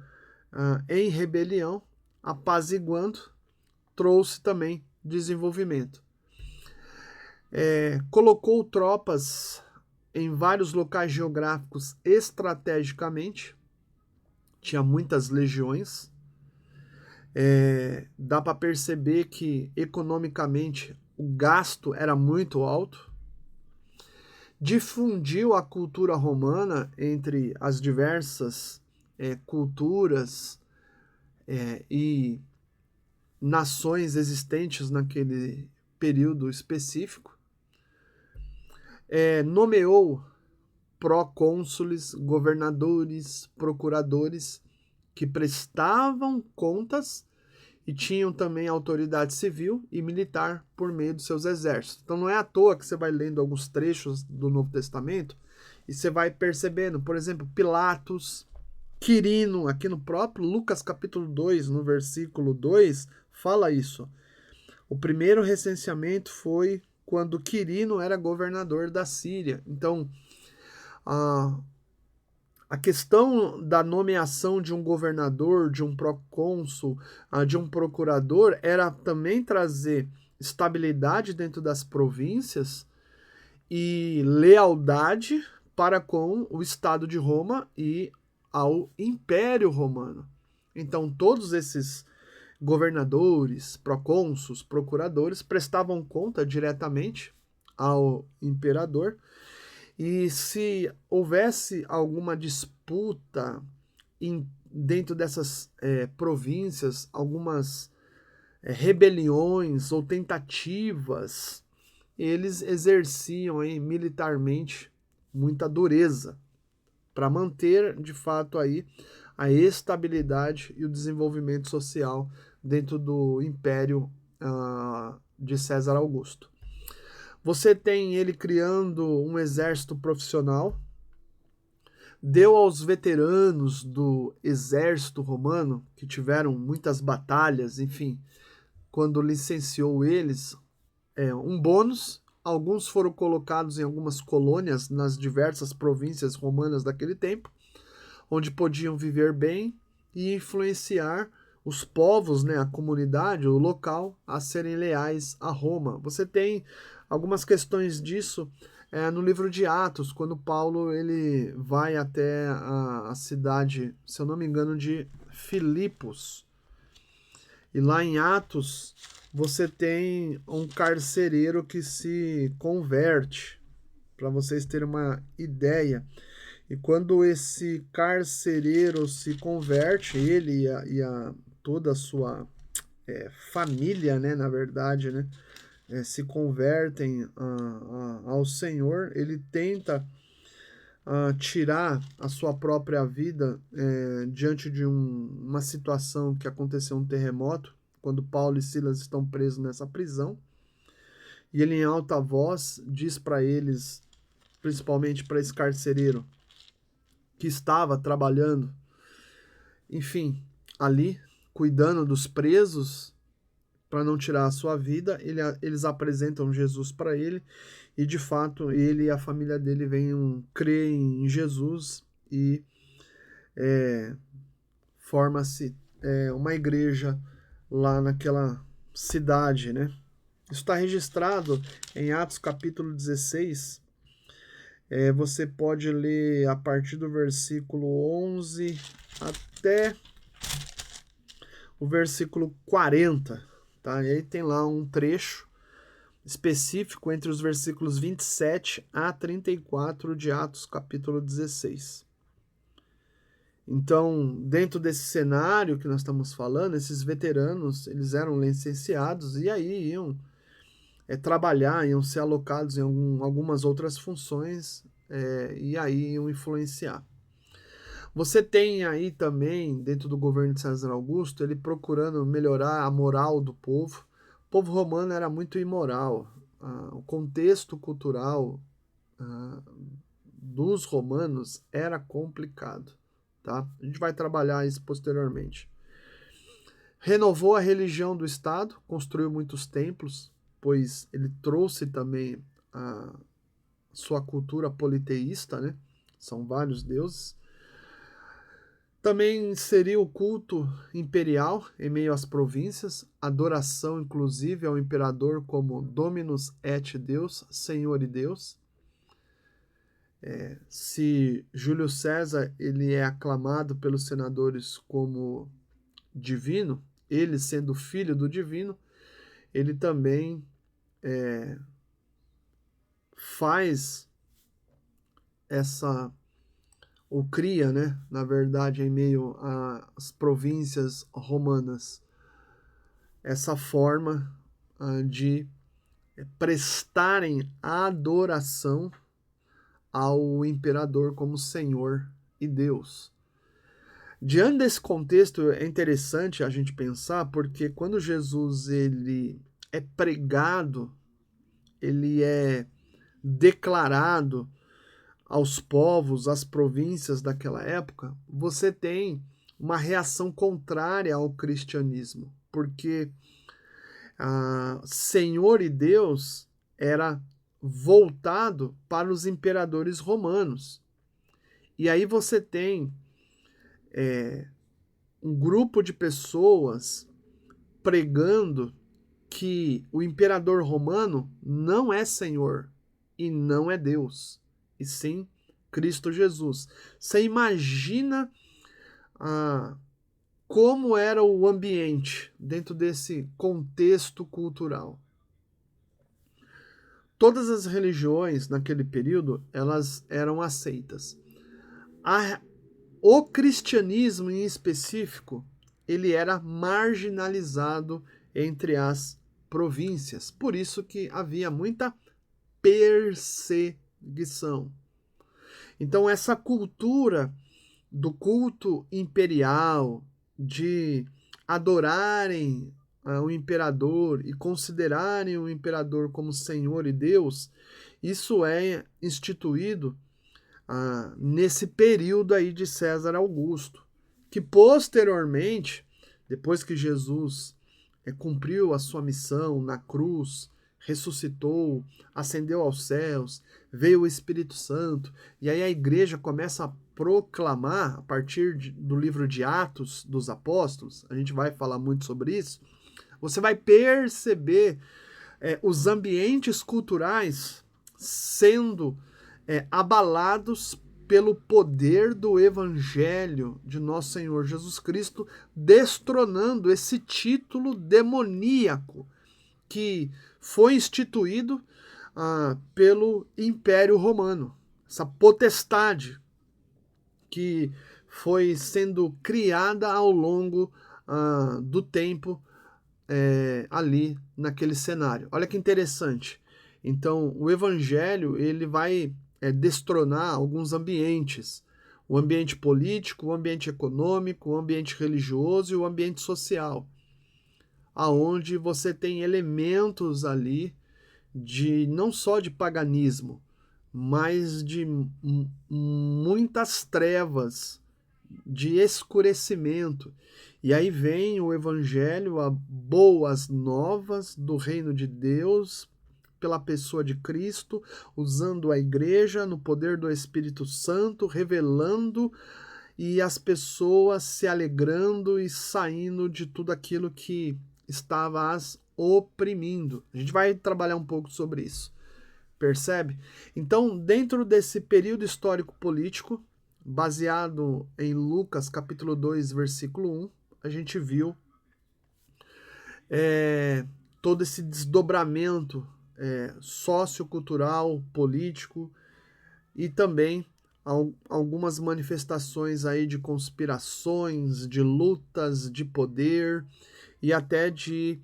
em rebelião, apaziguando, trouxe também desenvolvimento. Colocou tropas em vários locais geográficos estrategicamente, tinha muitas legiões. Dá para perceber que economicamente o gasto era muito alto, difundiu a cultura romana entre as diversas culturas e nações existentes naquele período específico, nomeou procônsules, governadores, procuradores que prestavam contas e tinham também autoridade civil e militar por meio dos seus exércitos. Então não é à toa que você vai lendo alguns trechos do Novo Testamento e você vai percebendo, por exemplo, Pilatos, Quirino, aqui no próprio Lucas capítulo 2, no versículo 2, fala isso. O primeiro recenseamento foi quando Quirino era governador da Síria. Então, a questão da nomeação de um governador, de um procônsul, de um procurador, era também trazer estabilidade dentro das províncias e lealdade para com o Estado de Roma e ao Império Romano. Então, todos esses governadores, procônsuls, procuradores prestavam conta diretamente ao imperador. E se houvesse alguma disputa dentro dessas províncias, algumas rebeliões ou tentativas, eles exerciam militarmente muita dureza para manter, de fato, aí a estabilidade e o desenvolvimento social dentro do Império de César Augusto. Você tem ele criando um exército profissional, deu aos veteranos do exército romano, que tiveram muitas batalhas, enfim, quando licenciou eles, um bônus. Alguns foram colocados em algumas colônias nas diversas províncias romanas daquele tempo, onde podiam viver bem e influenciar os povos, né, a comunidade, o local, a serem leais a Roma. Você tem algumas questões disso no livro de Atos, quando Paulo ele vai até a cidade, se eu não me engano, de Filipos. E lá em Atos, você tem um carcereiro que se converte, para vocês terem uma ideia. E quando esse carcereiro se converte, ele e toda a sua família, né, na verdade, né, se convertem ao Senhor, ele tenta tirar a sua própria vida diante de uma situação que aconteceu, um terremoto, quando Paulo e Silas estão presos nessa prisão, e ele em alta voz diz para eles, principalmente para esse carcereiro, que estava trabalhando, enfim, ali, cuidando dos presos, para não tirar a sua vida, eles apresentam Jesus para ele, e de fato ele e a família dele venham crer em Jesus, e forma-se uma igreja lá naquela cidade, né? Isso está registrado em Atos capítulo 16. Você pode ler a partir do versículo 11 até o versículo 40, tá? E aí tem lá um trecho específico entre os versículos 27 a 34 de Atos capítulo 16. Então, dentro desse cenário que nós estamos falando, esses veteranos, eles eram licenciados e aí iam trabalhar, iam ser alocados em algumas outras funções e aí iam influenciar. Você tem aí também, dentro do governo de César Augusto, ele procurando melhorar a moral do povo. O povo romano era muito imoral. O contexto cultural dos romanos era complicado. Tá? A gente vai trabalhar isso posteriormente. Renovou a religião do Estado, construiu muitos templos, pois ele trouxe também a sua cultura politeísta, né? São vários deuses. Também inseriu o culto imperial em meio às províncias, adoração inclusive ao imperador como Dominus et Deus, Senhor e Deus. Se Júlio César ele é aclamado pelos senadores como divino, ele sendo filho do divino, ele também faz ou cria, né, na verdade, em meio às províncias romanas, essa forma de prestarem adoração ao imperador como Senhor e Deus. Diante desse contexto, é interessante a gente pensar, porque quando Jesus ele é pregado, ele é declarado aos povos, às províncias daquela época, você tem uma reação contrária ao cristianismo, porque Senhor e Deus era voltado para os imperadores romanos. E aí você tem um grupo de pessoas pregando que o imperador romano não é Senhor e não é Deus, e sim Cristo Jesus. Você imagina como era o ambiente dentro desse contexto cultural. Todas as religiões naquele período, elas eram aceitas. O cristianismo em específico, ele era marginalizado entre as províncias. Por isso que havia muita perseguição. Então essa cultura do culto imperial, de adorarem o imperador e considerarem o imperador como Senhor e Deus, isso é instituído nesse período aí de César Augusto, que posteriormente, depois que Jesus cumpriu a sua missão na cruz, ressuscitou, ascendeu aos céus, veio o Espírito Santo, e aí a igreja começa a proclamar, a partir do livro de Atos dos Apóstolos, a gente vai falar muito sobre isso, você vai perceber os ambientes culturais sendo abalados pelo poder do Evangelho de nosso Senhor Jesus Cristo, destronando esse título demoníaco que foi instituído pelo Império Romano, essa potestade que foi sendo criada ao longo do tempo ali naquele cenário. Olha que interessante. Então, o Evangelho ele vai destronar alguns ambientes. O ambiente político, o ambiente econômico, o ambiente religioso e o ambiente social. Aonde você tem elementos ali de não só de paganismo, mas de muitas trevas, de escurecimento. E aí vem o Evangelho, as boas novas do reino de Deus, pela pessoa de Cristo, usando a igreja no poder do Espírito Santo, revelando e as pessoas se alegrando e saindo de tudo aquilo que estava as oprimindo. A gente vai trabalhar um pouco sobre isso. Percebe? Então, dentro desse período histórico político, baseado em Lucas capítulo 2, versículo 1, a gente viu todo esse desdobramento sociocultural, político e também algumas manifestações aí de conspirações, de lutas de poder e até de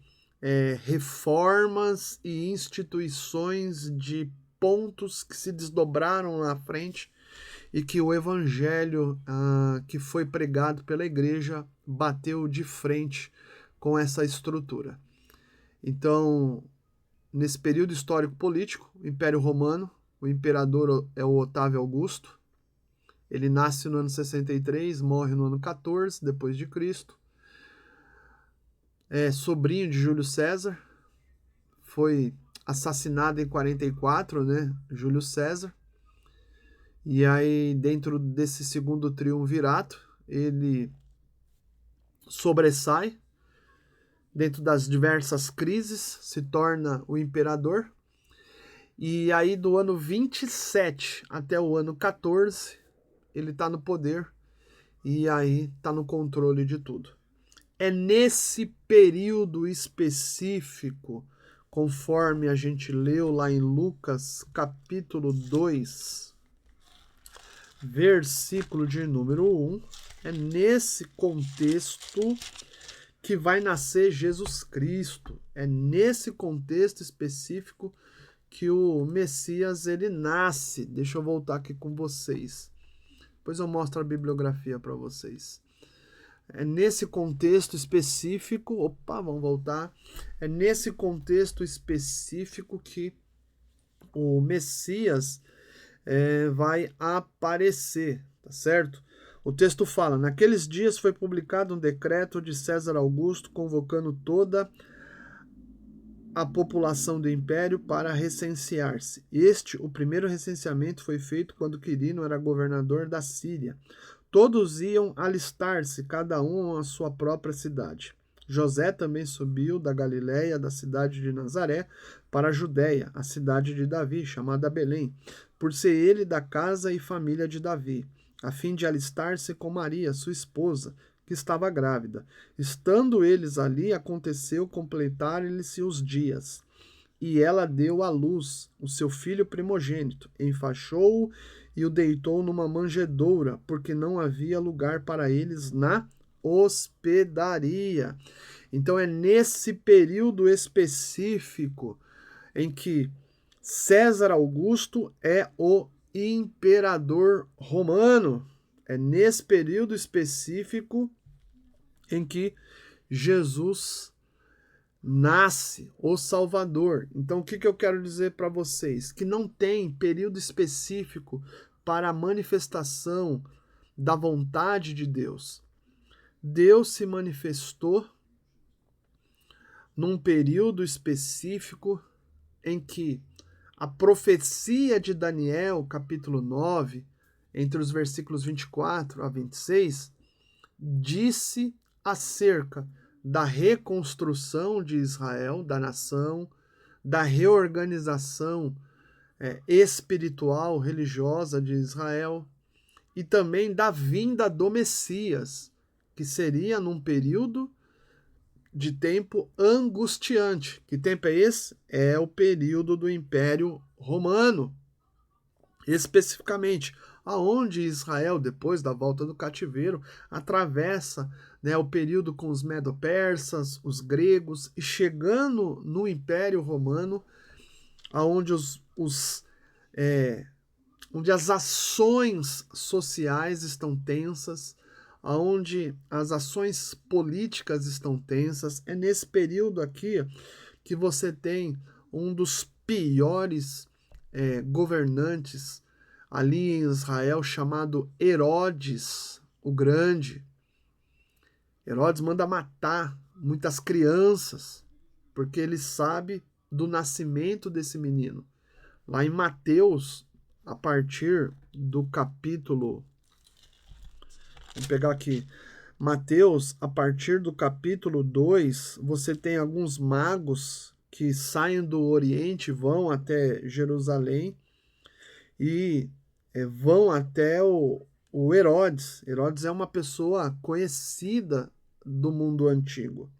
reformas e instituições de pontos que se desdobraram na frente e que o evangelho que foi pregado pela igreja bateu de frente com essa estrutura. Então, nesse período histórico político, o Império Romano, o imperador é o Otávio Augusto. Ele nasce no ano 63, morre no ano 14 depois de Cristo. É sobrinho de Júlio César, foi assassinado em 44, né, Júlio César. E aí, dentro desse segundo triunvirato, ele sobressai dentro das diversas crises, se torna o imperador. E aí, do ano 27 até o ano 14, ele está no poder e aí está no controle de tudo. É nesse período específico, conforme a gente leu lá em Lucas capítulo 2, versículo de número 1, é nesse contexto que vai nascer Jesus Cristo. É nesse contexto específico que o Messias ele nasce. Deixa eu voltar aqui com vocês. Depois eu mostro a bibliografia para vocês. É nesse contexto específico, vamos voltar. É nesse contexto específico que o Messias vai aparecer, tá certo? O texto fala: naqueles dias foi publicado um decreto de César Augusto convocando toda a população do império para recensear-se. O primeiro recenseamento, foi feito quando Quirino era governador da Síria. Todos iam alistar-se, cada um à sua própria cidade. José também subiu da Galiléia, da cidade de Nazaré, para a Judéia, a cidade de Davi, chamada Belém, por ser ele da casa e família de Davi, a fim de alistar-se com Maria, sua esposa, que estava grávida. Estando eles ali, aconteceu completarem-se os dias. E ela deu à luz o seu filho primogênito, enfaixou-o e o deitou numa manjedoura, porque não havia lugar para eles na hospedaria. Então é nesse período específico em que César Augusto é o imperador romano. É nesse período específico em que Jesus nasce, o Salvador. Então, o que eu quero dizer para vocês? Que não tem período específico para a manifestação da vontade de Deus. Deus se manifestou num período específico em que a profecia de Daniel, capítulo 9, entre os versículos 24 a 26, disse acerca da reconstrução de Israel, da nação, da reorganização espiritual, religiosa de Israel, e também da vinda do Messias, que seria num período de tempo angustiante. Que tempo é esse? É o período do Império Romano, especificamente, aonde Israel, depois da volta do cativeiro, atravessa o período com os medo-persas, os gregos, e chegando no Império Romano, aonde onde as ações sociais estão tensas, aonde as ações políticas estão tensas. É nesse período aqui que você tem um dos piores governantes ali em Israel, chamado Herodes o Grande. Herodes manda matar muitas crianças, porque ele sabe do nascimento desse menino. Lá em Mateus, a partir do capítulo... Vamos pegar aqui. Mateus, a partir do capítulo 2, você tem alguns magos que saem do Oriente, vão até Jerusalém e vão até o Herodes. Herodes é uma pessoa conhecida do mundo antigo.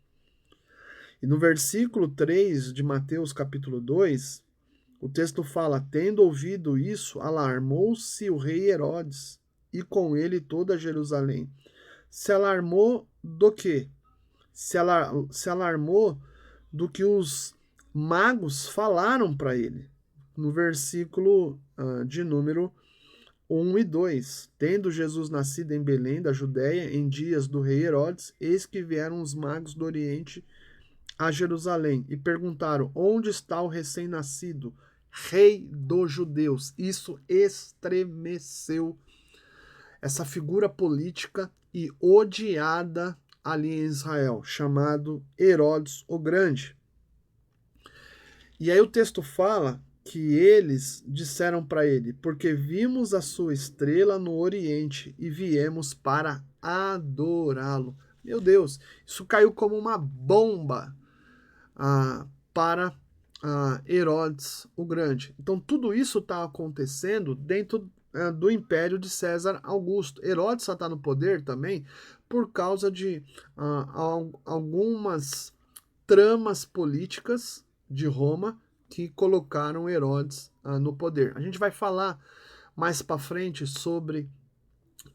E no versículo 3 de Mateus capítulo 2, o texto fala: tendo ouvido isso, alarmou-se o rei Herodes, e com ele toda Jerusalém. Se alarmou do quê? Se alarmou do que os magos falaram para ele. No versículo de número 1 e 2. Tendo Jesus nascido em Belém, da Judéia, em dias do rei Herodes, eis que vieram os magos do Oriente a Jerusalém e perguntaram: onde está o recém-nascido, rei dos judeus? Isso estremeceu essa figura política e odiada ali em Israel, chamado Herodes o Grande. E aí o texto fala que eles disseram para ele: porque vimos a sua estrela no Oriente e viemos para adorá-lo. Meu Deus, isso caiu como uma bomba para Herodes o Grande. Então tudo isso está acontecendo dentro do império de César Augusto. Herodes só está no poder também por causa de algumas tramas políticas de Roma que colocaram Herodes no poder. A gente vai falar mais para frente sobre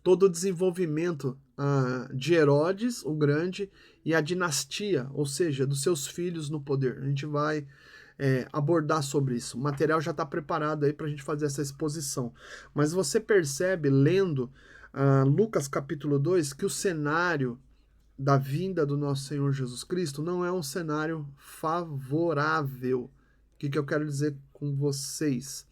todo o desenvolvimento de Herodes, o Grande, e a dinastia, ou seja, dos seus filhos no poder. A gente vai abordar sobre isso. O material já está preparado aí para a gente fazer essa exposição. Mas você percebe, lendo Lucas capítulo 2, que o cenário da vinda do nosso Senhor Jesus Cristo não é um cenário favorável. O que eu quero dizer com vocês?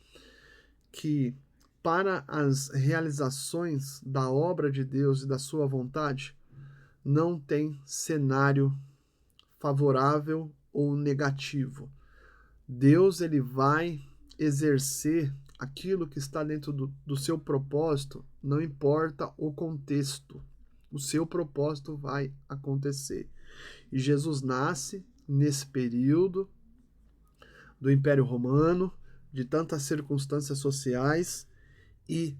Que para as realizações da obra de Deus e da sua vontade, não tem cenário favorável ou negativo. Deus ele vai exercer aquilo que está dentro do seu propósito, não importa o contexto. O seu propósito vai acontecer. E Jesus nasce nesse período do Império Romano, de tantas circunstâncias sociais, e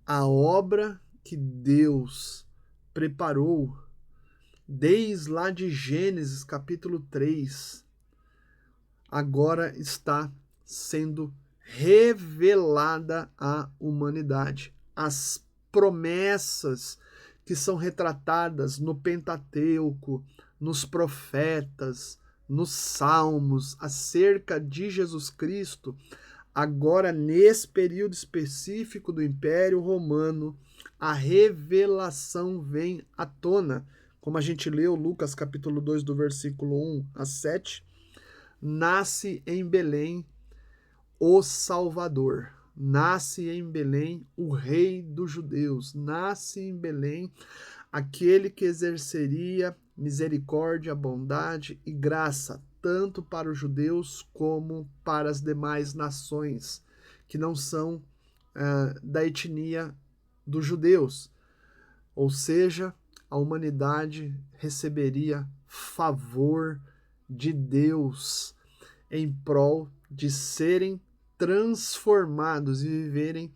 a obra que Deus preparou desde lá de Gênesis capítulo 3, agora está sendo revelada à humanidade. As promessas que são retratadas no Pentateuco, nos profetas, nos Salmos, acerca de Jesus Cristo, agora nesse período específico do Império Romano, a revelação vem à tona. Como a gente leu Lucas capítulo 2, do versículo 1 a 7, nasce em Belém o Salvador. Nasce em Belém o Rei dos Judeus. Nasce em Belém aquele que exerceria misericórdia, bondade e graça, tanto para os judeus como para as demais nações que não são da etnia dos judeus. Ou seja, a humanidade receberia favor de Deus em prol de serem transformados e viverem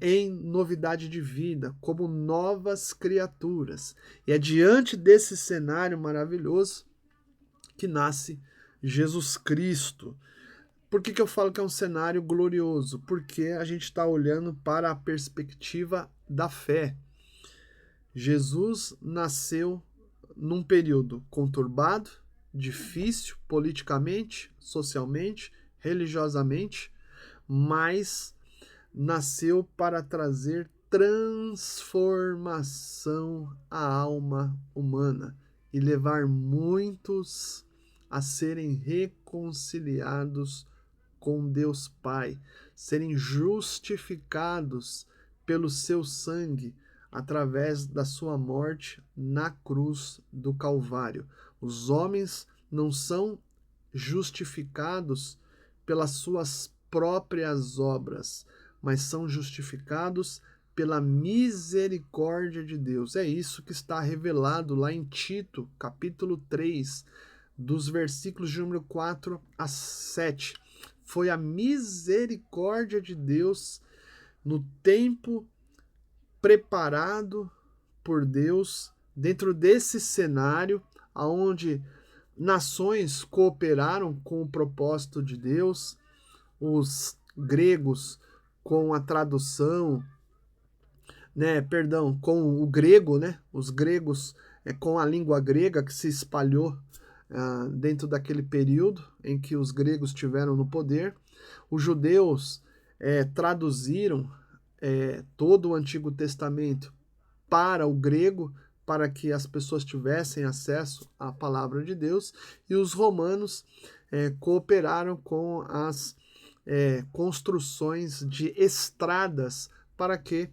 em novidade de vida, como novas criaturas. E é diante desse cenário maravilhoso que nasce Jesus Cristo. Por que eu falo que é um cenário glorioso? Porque a gente está olhando para a perspectiva da fé. Jesus nasceu num período conturbado, difícil politicamente, socialmente, religiosamente, mas nasceu para trazer transformação à alma humana e levar muitos a serem reconciliados com Deus Pai, serem justificados pelo seu sangue através da sua morte na cruz do Calvário. Os homens não são justificados pelas suas próprias obras, mas são justificados pela misericórdia de Deus. É isso que está revelado lá em Tito, capítulo 3, dos versículos de número 4 a 7. Foi a misericórdia de Deus no tempo preparado por Deus, dentro desse cenário, onde nações cooperaram com o propósito de Deus, os gregos com a tradução, com o grego, os gregos com a língua grega que se espalhou dentro daquele período em que os gregos tiveram no poder. Os judeus traduziram todo o Antigo Testamento para o grego, para que as pessoas tivessem acesso à palavra de Deus, e os romanos cooperaram com as construções de estradas para que,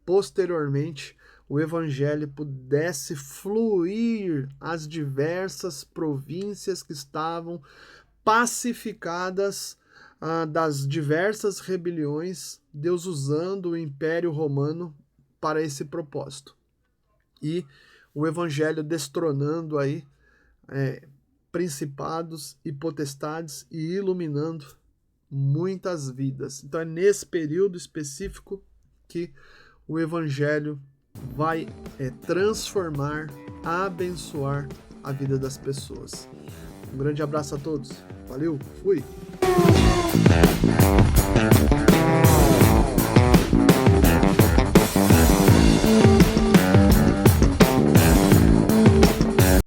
posteriormente, o evangelho pudesse fluir às diversas províncias que estavam pacificadas das diversas rebeliões, Deus usando o Império Romano para esse propósito. E o evangelho destronando aí principados e potestades e iluminando muitas vidas. Então é nesse período específico que o evangelho vai transformar, abençoar a vida das pessoas. Um grande abraço a todos. Valeu, fui!